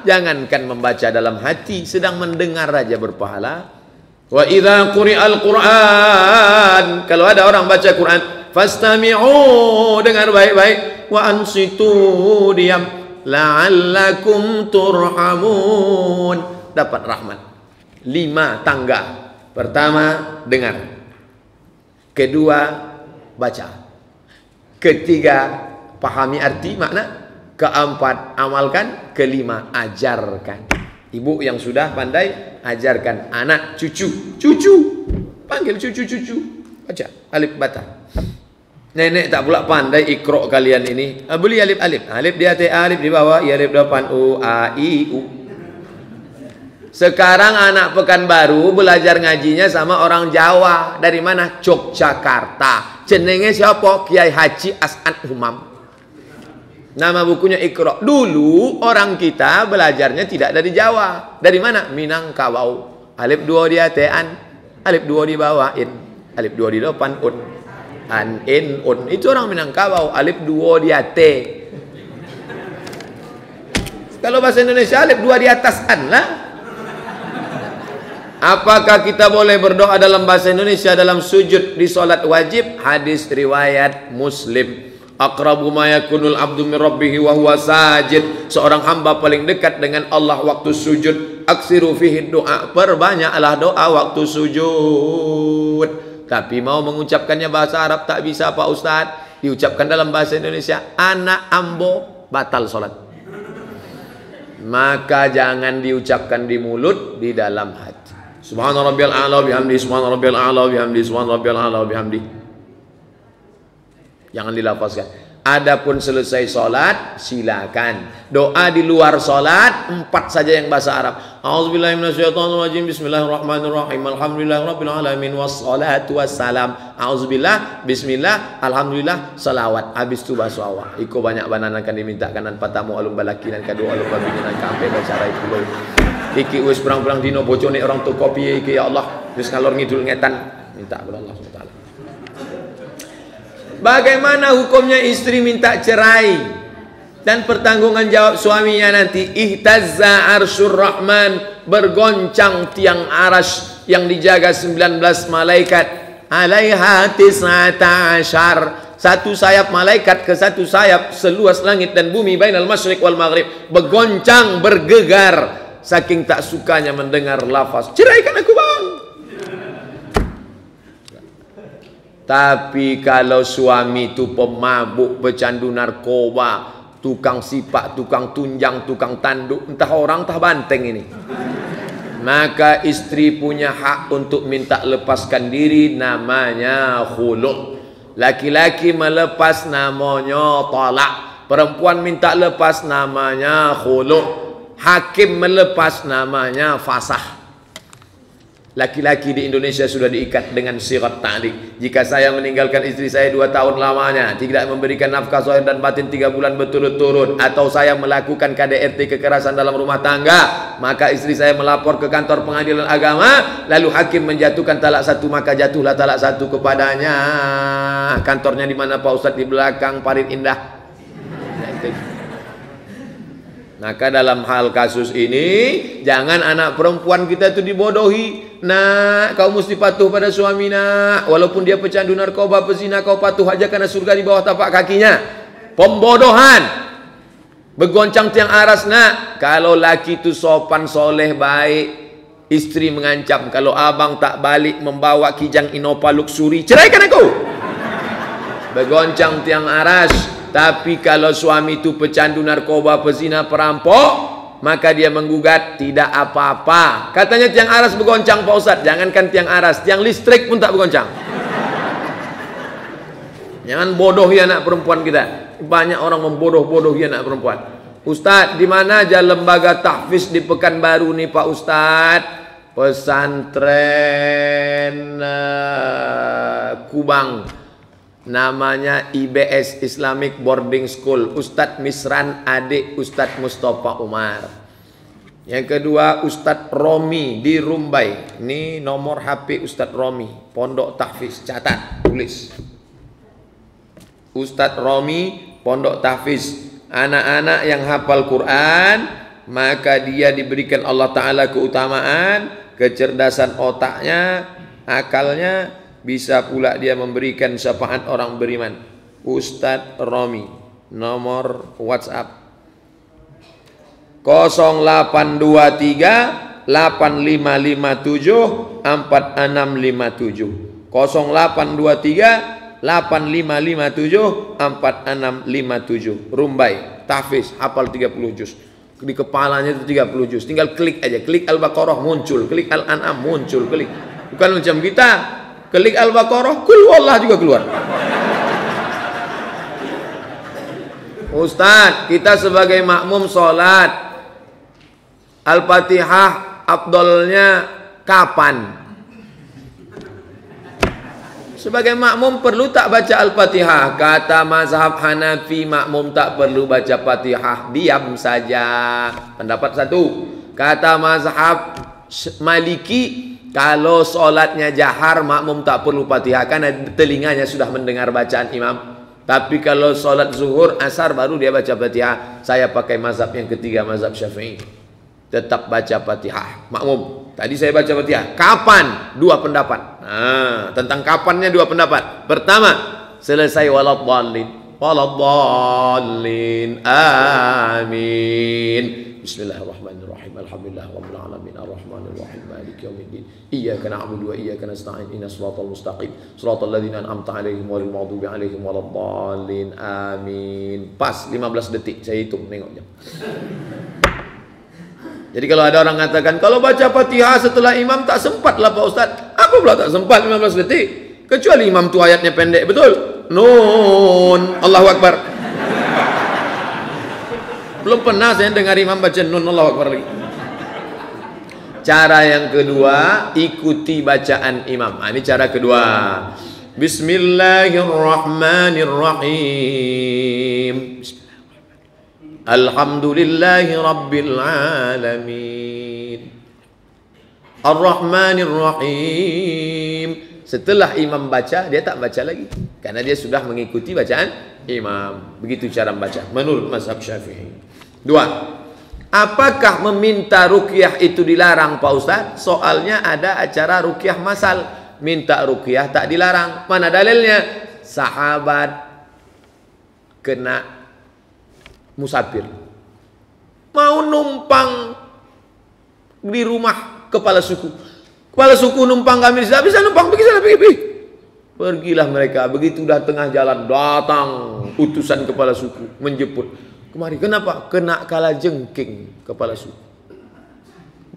Speaker 1: jangankan membaca dalam hati, sedang mendengar aja berpahala. Wa idza quri'al Qur'an, kalau ada orang baca Quran, fastami'u, dengar baik-baik, wa ansitu, diam, la'allakum turhamun, dapat rahmat. 5 tangga. Pertama, dengar. Kedua, baca. Ketiga, pahami arti makna. Keempat, amalkan. Kelima, ajarkan. Ibu yang sudah pandai, ajarkan anak, cucu. Panggil cucu. Baca alif bata. Nenek tak pula pandai ikro kalian ini. Beli alif. Alif di atas, alif di bawah, ya alif depan, u, a, i, u. Sekarang anak Pekanbaru belajar ngajinya sama orang Jawa. Dari mana? Yogyakarta. Jenenge siapa? Kiai Haji As'ad Humam. Nama bukunya Iqra. Dulu orang kita belajarnya tidak dari Jawa. Dari mana? Minangkabau. Alif 2 di atean, alif 2 di bawah, in. Alif 2 di depan, un. An, in, un. Itu orang Minangkabau. Alif 2 di ate. Kalau bahasa Indonesia alif 2 di atas, an lah. Apakah kita boleh berdoa dalam bahasa Indonesia dalam sujud di solat wajib? Hadis riwayat Muslim. Aqrabu ma yakunul abdu min rabbih wa huwa sajid. Seorang hamba paling dekat dengan Allah waktu sujud. Aksiru fihi doa, perbanyaklah doa waktu sujud. Tapi mau mengucapkannya bahasa Arab tak bisa Pak Ustadz. Diucapkan dalam bahasa Indonesia, anak ambo batal solat. Maka jangan diucapkan di mulut, di dalam hati. Subhana rabbiyal a'la bihamdi, subhana rabbiyal a'la bihamdi, subhana rabbiyal a'la bihamdi. Jangan dilafazkan. Adapun selesai solat, silakan. Doa di luar solat 4 saja yang bahasa Arab. A'udzubillahi minasyaitonirrajim. Bismillahirrahmanirrahim. Alhamdulillahirabbil alamin wassalatu wassalam. A'udzubillah, bismillah, alhamdulillah, salawat. Habis itu bahasa Allah. Iko banyak banan akan diminta kanan patamu alum balakinan kedua alum babinan kampe bacara itu. Iki wis perang-perang dino bocone orang tu kopi iki ya Allah. Wis ngalor ngidul ngetan minta kepada Allah Subhanahu wa taala. Bagaimana hukumnya istri minta cerai dan pertanggungan jawab suaminya nanti? Ihtazza arsyur rahman, bergoncang tiang arsy yang dijaga 19 malaikat. alaiha tis'ata asyar. Satu sayap malaikat ke satu sayap seluas langit dan bumi, bainal masyriq wal maghrib, bergoncang, bergegar, saking tak sukanya mendengar lafaz ceraikan aku bang. Tapi kalau suami itu pemabuk, pecandu narkoba, tukang sipak, tukang tunjang, tukang tanduk, entah orang entah banteng ini, maka istri punya hak untuk minta lepaskan diri, namanya khulu'. Laki-laki melepas namanya talak, perempuan minta lepas namanya khulu', hakim melepas namanya fasah. Laki-laki di Indonesia sudah diikat dengan syirat ta'liq. Jika saya meninggalkan istri saya 2 tahun lamanya, tidak memberikan nafkah zahir dan batin 3 bulan berturut-turut, atau saya melakukan KDRT kekerasan dalam rumah tangga, maka istri saya melapor ke kantor pengadilan agama, lalu hakim menjatuhkan talak 1, maka jatuhlah talak 1 kepadanya. Kantornya di mana Pak Ustadz? Di belakang Parit Indah. Maka dalam hal kasus ini, jangan anak perempuan kita itu dibodohi. Nak, kau mesti patuh pada suami nak. Walaupun dia pecandu narkoba, pezina, kau patuh aja karena surga di bawah tapak kakinya. Pembodohan. Bergoncang tiang aras nak. Kalau laki itu sopan, soleh, baik, istri mengancam, kalau abang tak balik membawa kijang Innova Luxury, ceraikan aku. Bergoncang tiang aras. Tapi kalau suami itu pecandu narkoba, pezina, perampok, maka dia menggugat, tidak apa-apa. Katanya tiang aras bergoncang Pak Ustadz. Jangankan tiang aras, tiang listrik pun tak bergoncang. Jangan bodohi anak perempuan kita. Banyak orang membodoh-bodohi anak perempuan. Ustadz, di mana aja lembaga tahfiz di Pekanbaru nih Pak Ustadz? Pesantren Kubang. Namanya IBS, Islamic Boarding School. Ustadz Misran, adik Ustadz Mustafa Umar. Yang kedua, Ustadz Romi di Rumbai. Ini nomor HP Ustadz Romi, Pondok Tahfiz. Catat, tulis. Ustadz Romi, Pondok Tahfiz. Anak-anak yang hafal Quran, maka dia diberikan Allah Ta'ala keutamaan, kecerdasan otaknya, akalnya, bisa pula dia memberikan syafaat orang beriman. Ustadz Romi, nomor WhatsApp 0823 8557 4657, 0823 8557 4657. Rumbai tahfiz, hafal 30 juz. Di kepalanya itu 30 juz. Tinggal klik aja, klik Al-Baqarah muncul, klik Al-An'am muncul, klik. Bukan macam kita, klik Al-Baqarah, kul wallah juga keluar. Ustaz, kita sebagai makmum sholat, Al-Fatihah afdolnya kapan? Sebagai makmum perlu tak baca Al-Fatihah? Kata mazhab Hanafi, makmum tak perlu baca Fatihah, diam saja. Pendapat satu. Kata mazhab Maliki, kalau solatnya jahar, makmum tak perlu Fatihah karena telinganya sudah mendengar bacaan imam. Tapi kalau solat zuhur, asar, baru dia baca Fatihah. Saya pakai mazhab yang ketiga, mazhab Syafi'i. Tetap baca Fatihah makmum. Tadi saya baca Fatihah. Kapan? Dua pendapat. Nah, tentang kapannya dua pendapat. Pertama, selesai waladhdallin. Waladhdallin. Amin. Bismillahirrahmanirrahim. Alhamdulillah rabbil alamin arrahmanir rahim maliki yaumiddin. Iyyaka na'budu wa iyyaka nasta'in. Ihdinas siratal mustaqim. Shiratal ladzina an'amta 'alaihim ghairil maghdubi 'alaihim waladdallin. Amin. Pas 15 detik saya hitung, tengok jam. Jadi kalau ada orang mengatakan kalau baca Fatihah setelah imam tak sempat lah Pak Ustaz. Apa pula tak sempat 15 detik? Kecuali imam tu ayatnya pendek, betul? Nun, Allahu Akbar. Belum pernah saya dengar imam baca nun Allahu Akbar lagi. Cara yang kedua, ikuti bacaan imam. Nah, ini cara kedua. Bismillahirrahmanirrahim. Alhamdulillahi rabbil alamin. Ar-Rahmanir-Rahim. Setelah imam baca, dia tak baca lagi karena dia sudah mengikuti bacaan imam. Begitu cara membaca menurut mazhab Syafi'i. Dua, apakah meminta ruqyah itu dilarang Pak Ustaz? Soalnya ada acara ruqyah masal. minta ruqyah tak dilarang. Mana dalilnya? Sahabat kena musafir, mau numpang di rumah kepala suku. Kepala suku numpang kami bisa numpang, pergi sana, pergi. Pergilah mereka. Begitu dah tengah jalan, datang utusan kepala suku menjemput. Kemari, kenapa? Kena kala jengking kepala suku.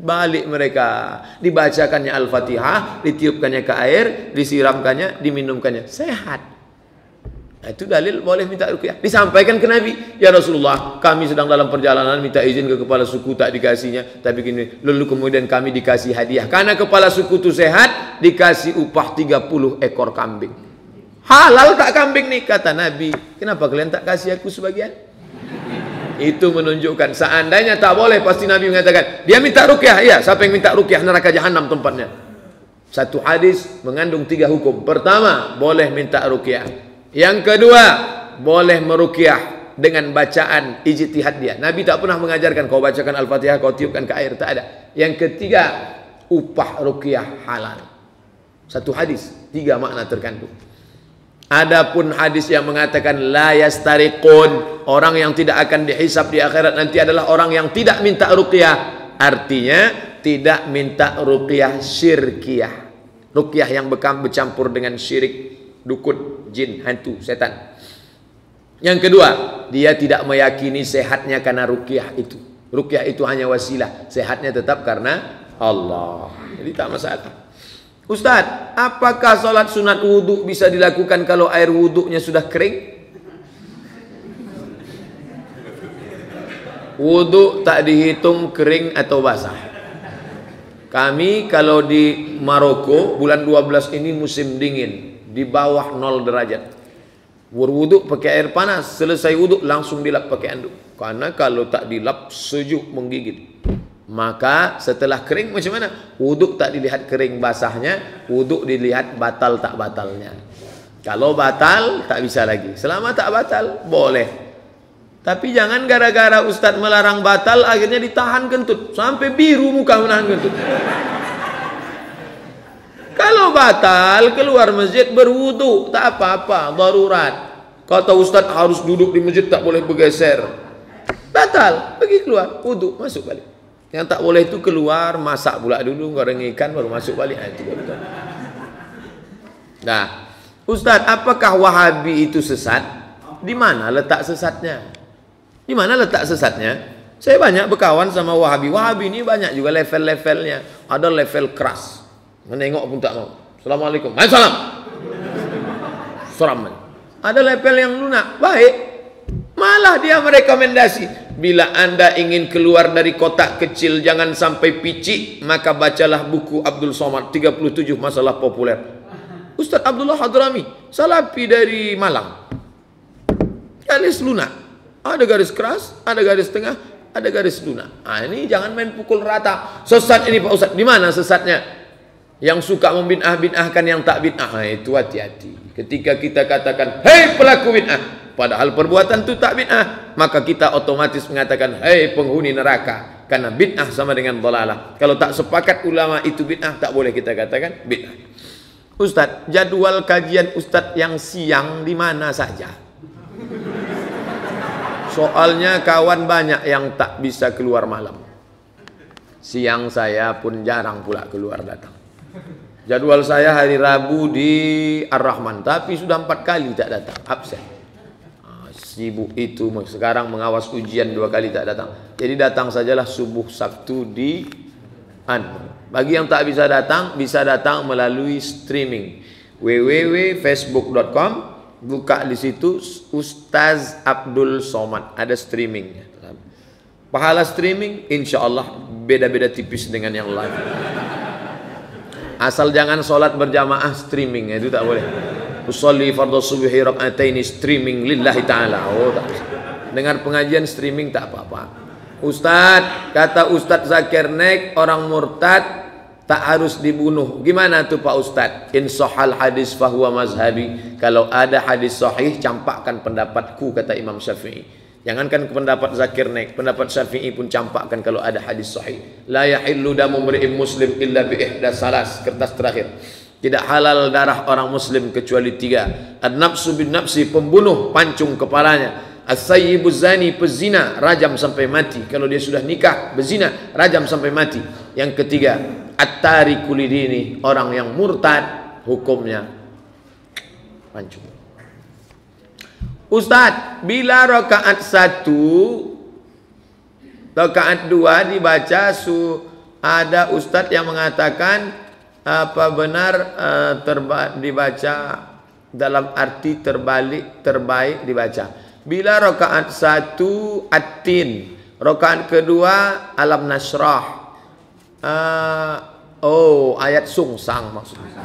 Speaker 1: Balik mereka, dibacakannya Al-Fatihah, ditiupkannya ke air, disiramkannya, diminumkannya, sehat. Nah, itu dalil boleh minta ruqyah. Disampaikan ke Nabi, ya Rasulullah, kami sedang dalam perjalanan minta izin ke kepala suku, tak dikasihnya. Tapi gini, lalu kemudian kami dikasih hadiah. Karena kepala suku itu sehat, dikasih upah 30 ekor kambing. Halal tak kambing nih? Kata Nabi, kenapa kalian tak kasih aku sebagian? Itu menunjukkan seandainya tak boleh, pasti Nabi mengatakan, dia minta ruqyah. Ya, siapa yang minta ruqyah, neraka jahanam tempatnya. Satu hadis mengandung 3 hukum. Pertama, boleh minta ruqyah. Yang kedua, boleh meruqyah dengan bacaan ijtihad dia. Nabi tak pernah mengajarkan kau bacakan Al-Fatihah, kau tiupkan ke air, tak ada. Yang ketiga, upah ruqyah halal. Satu hadis, 3 makna terkandung. Adapun hadis yang mengatakan la yastariqun, orang yang tidak akan dihisab di akhirat nanti adalah orang yang tidak minta ruqyah. Artinya tidak minta ruqyah syirkiyah. Ruqyah yang bercampur dengan syirik, dukun, jin, hantu, setan. Yang kedua, dia tidak meyakini sehatnya karena ruqyah itu. Ruqyah itu hanya wasilah, sehatnya tetap karena Allah. Jadi tak masalah. Ustaz, apakah salat sunat wudhu bisa dilakukan kalau air wudhunya sudah kering? Wudhu tak dihitung kering atau basah. Kami kalau di Maroko bulan 12 ini musim dingin, di bawah 0 derajat. Berwuduk pakai air panas, selesai wuduk langsung dilap pakai anduk. Karena kalau tak dilap sejuk menggigit. Maka setelah kering macam mana? Wuduk tak dilihat kering basahnya, wuduk dilihat batal tak batalnya. Kalau batal tak bisa lagi. Selama tak batal boleh. Tapi jangan gara-gara Ustadz melarang batal akhirnya ditahan kentut sampai biru muka menahan kentut. Kalau batal, keluar masjid berwudu, tak apa-apa, darurat. Kata Ustaz harus duduk di masjid, tak boleh bergeser. Batal, pergi keluar, wudu, masuk balik. Yang tak boleh itu keluar, masak pula dulu, goreng ikan, baru masuk balik. Itu betul. Nah, Ustaz, apakah Wahabi itu sesat? Di mana letak sesatnya? Di mana letak sesatnya? Saya banyak berkawan sama Wahabi. Wahabi ini banyak juga level-levelnya. Ada level keras. Menengok pun tak mau. Assalamualaikum. Waalaikumsalam. Seram. Ada level yang lunak. Baik. Malah dia merekomendasi. Bila anda ingin keluar dari kotak kecil, jangan sampai picik, maka bacalah buku Abdul Somad, 37 masalah populer. Ustaz Abdullah Hadrami, salafi dari Malang. Garis lunak. Ada garis keras, ada garis tengah, ada garis lunak. Nah, ini jangan main pukul rata. Sesat ini Pak Ustaz. Di mana sesatnya? Yang suka membid'ah-bid'ahkan yang tak bid'ah, nah, itu hati-hati. Ketika kita katakan, hei pelaku bid'ah, padahal perbuatan itu tak bid'ah, maka kita otomatis mengatakan, hei penghuni neraka, karena bid'ah sama dengan dhalalah. Kalau tak sepakat ulama itu bid'ah, tak boleh kita katakan bid'ah. Ustadz, jadwal kajian Ustadz yang siang di mana saja? Soalnya kawan banyak yang tak bisa keluar malam. Siang saya pun jarang pula keluar datang. Jadwal saya hari Rabu di Ar-Rahman, tapi sudah 4 kali tak datang, absen. Sibuk itu, sekarang mengawas ujian 2 kali tak datang. Jadi datang sajalah subuh Sabtu di Bagi yang tak bisa datang melalui streaming www.facebook.com, buka di situ Ustaz Abdul Somad, ada streamingnya. Pahala streaming insya Allah beda-beda tipis dengan yang lain. Asal jangan sholat berjamaah streaming, itu tak boleh. Usolli fardhu subhi rak'ataini streaming lillahi ta'ala. Oh, tak bisa. Dengar pengajian streaming tak apa-apa. Ustaz, kata Ustaz Zakir Naik, orang murtad tak harus dibunuh. Gimana tuh Pak Ustaz? In sahal hadis fahuwa mazhabi. Kalau ada hadis sahih, campakkan pendapatku, kata Imam Syafi'i. Jangankan pendapat Zakir Naik, pendapat Syafi'i pun campakkan kalau ada hadis sahih. La yahillu damu mri'in muslim illa bi ihdas salas. Kertas terakhir. Tidak halal darah orang muslim kecuali 3. An-nafsu bin nafsi, pembunuh, pancung kepalanya. As-sayyibu zani, pezina, rajam sampai mati. Kalau dia sudah nikah berzina, rajam sampai mati. Yang ketiga, at-tariku lidini, orang yang murtad, hukumnya pancung. Ustaz, bila rakaat 1, rakaat 2 dibaca ada ustaz yang mengatakan apa benar dibaca dalam arti terbaik dibaca. Bila rakaat 1 at-tin, rakaat kedua alam nasrah. Ayat sungsang maksudnya.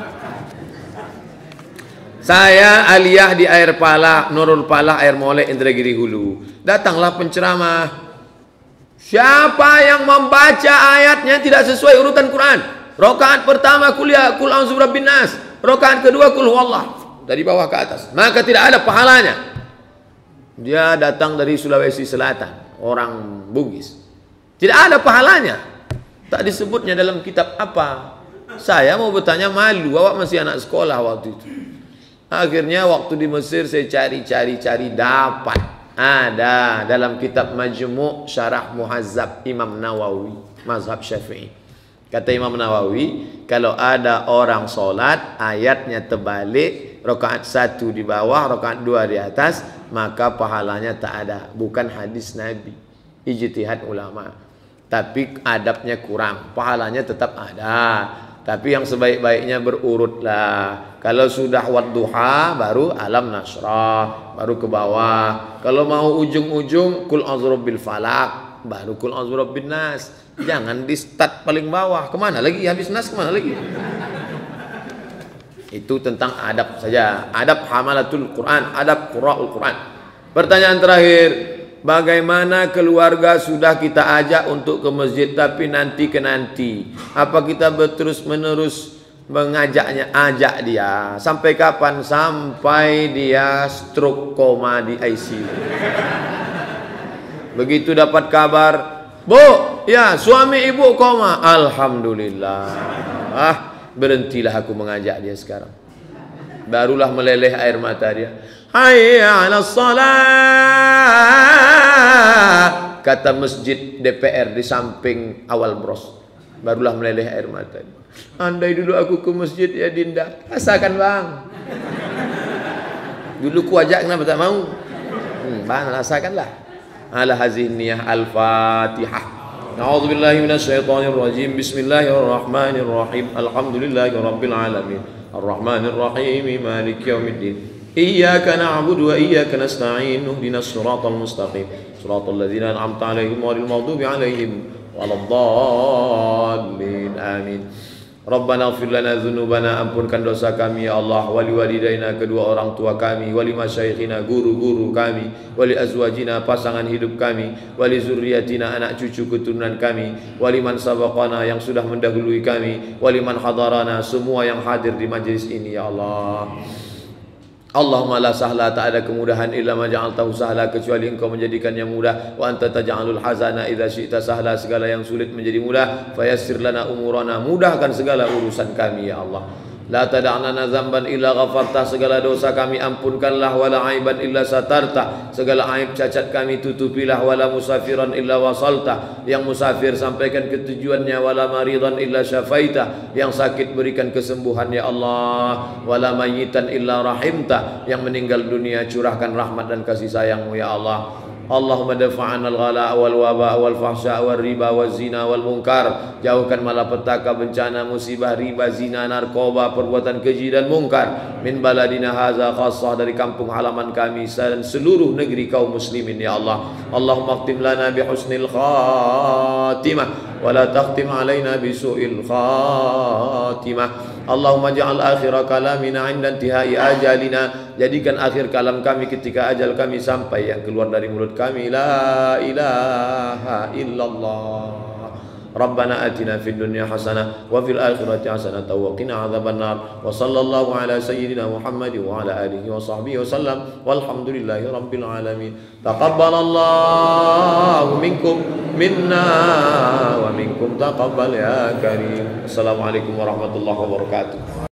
Speaker 1: Saya aliyah di air pala, Nurul Pala, air molek, Indragiri Hulu. Datanglah penceramah. Siapa yang membaca ayatnya tidak sesuai urutan Quran? Rakaat pertama kuliah kul a'udzu birabbin nas, rakaat kedua kul huwallah, dari bawah ke atas, maka tidak ada pahalanya. Dia datang dari Sulawesi Selatan, orang Bugis, tidak ada pahalanya. Tak disebutnya dalam kitab apa. Saya mau bertanya, malu, awak masih anak sekolah waktu itu. Akhirnya waktu di Mesir saya cari dapat ada dalam kitab Majmu' Syarah Muhazzab Imam Nawawi, mazhab Syafi'i. Kata Imam Nawawi, kalau ada orang solat ayatnya terbalik, rakaat 1 di bawah, rakaat 2 di atas, maka pahalanya tak ada. Bukan hadis Nabi, ijtihad ulama. Tapi adabnya kurang, pahalanya tetap ada. Tapi yang sebaik-baiknya berurutlah. Kalau sudah wadduha baru alam nasrah, baru ke bawah. Kalau mau ujung-ujung kul a'udzu birabbil falaq, baru kul a'udzu birabbin nas. Jangan di start paling bawah. Kemana lagi? Habis nas kemana lagi? Itu tentang adab saja. Adab hamalatul Quran, adab qura'ul Quran. Pertanyaan terakhir, bagaimana keluarga sudah kita ajak untuk ke masjid tapi nanti ke nanti? Apa kita terus menerus mengajaknya, ajak dia? Sampai kapan? Sampai dia stroke koma di ICU. Begitu dapat kabar, Bu, ya suami ibu koma. Alhamdulillah. Berhentilah aku mengajak dia sekarang. Barulah meleleh air mata dia. Hayya 'alas shalah, kata masjid DPR di samping awal bros. Barulah meleleh air mata dia. Andai dulu aku ke masjid ya Dinda. Rasakan bang. Dulu ku ajak kenapa tak mau? Bang rasakanlah. Ala hazihi niyah al-Fatihah. A'udzu billahi minasyaitonir rajim. Bismillahirrahmanirrahim. Alhamdulillahirabbil alamin. Arrahmanir rahim. Maliki yaumiddin. Iyyaka na'budu wa iyyaka nasta'in. Ihdinas siratal mustaqim. Siratal ladzina an'amta 'alaihim ghairil maghdubi 'alaihim waladdallin. Amin. Rabbana ighfir lana dzunubana, ampunkan dosa kami ya Allah, wali walidaina, kedua orang tua kami, wali masyayikhina, guru-guru kami, wali azwajina, pasangan hidup kami, wali zurriyatina, anak cucu keturunan kami, wali man sabaqana, yang sudah mendahului kami, wali man hadarana, semua yang hadir di majlis ini ya Allah. Allahumma la sahla, tak ada kemudahan illa ma ja'altahu sahla, kecuali engkau menjadikannya mudah. Wa anta taj'alul hazana idza syi'ta sahla, segala yang sulit menjadi mudah. Fayassir lana umurana, mudahkan segala urusan kami ya Allah. La tada'na dzamban illa ghafarta, segala dosa kami ampunkanlah, wala aiban illa satarta, segala aib cacat kami tutupilah, wala musafiran illa wasalta, yang musafir sampaikan ke tujuannya, wala maridan illa syafaita, yang sakit berikan kesembuhan ya Allah, wala mayyitan illa rahimta, yang meninggal dunia curahkan rahmat dan kasih sayangmu ya Allah. Allahumma dafa'ana al-ghala wal waba wal fahsya wal riba wal zina wal munkar, jauhkan malapetaka, bencana, musibah, riba, zina, narkoba, perbuatan keji dan mungkar min baladina haza khassah, dari kampung halaman kami dan seluruh negeri kaum muslimin ya Allah. Allahumma khtim lana bi husnil khatimah wa la takhtim alaina bi su'il khatimah. Allahumma ja'al akhira kalamina 'inda intihai ajalina, jadikan akhir kalam kami ketika ajal kami sampai, yang keluar dari mulut kami la ilaha illallah. Rabbana atina fid dunya hasanah wa fil akhirati hasanah wa qina adzabannar. Wa sallallahu ala sayyidina Muhammad wa ala alihi wa sahbihi wasallam. Walhamdulillahi rabbil alamin. Taqabbalallahu minkum minna wa minkum taqabbal ya karim. Assalamualaikum warahmatullahi wabarakatuh.